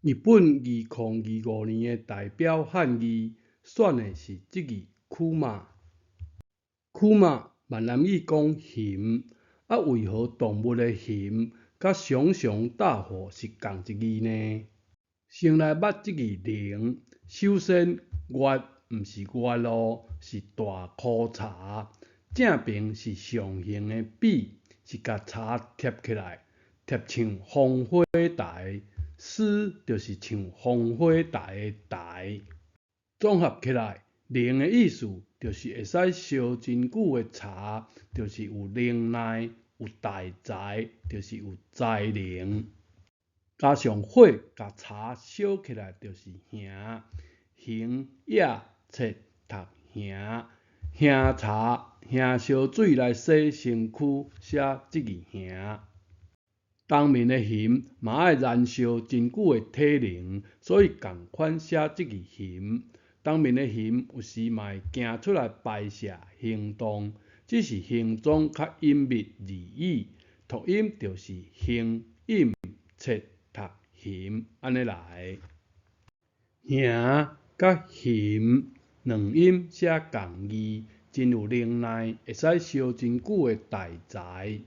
日本2025年的代表汉字选的是这字库马。库马闽南语讲熊，为何动物的熊甲熊熊大火是同一字呢？先来捌这字灵，首先月毋是月咯，是大裤柴，正边是上行的笔，是甲柴贴起来，贴像烽火台，丝就是像烽火台的台。综合起来，灵的意思就是会使烧真久的柴，就是有能耐、有大才，就是有才能。加上火，甲柴烧起来就是行，行野切读行，行柴行烧水来洗身躯，写这字行。当面的熊嘛爱燃烧真久的体能，所以同款写这字熊。当面的熊有时嘛会行出来摆射行动，只是形状较隐密字义，读音就是形隐切读熊安尼来。行甲熊两音写同字，真有能耐，会使烧真久的大材。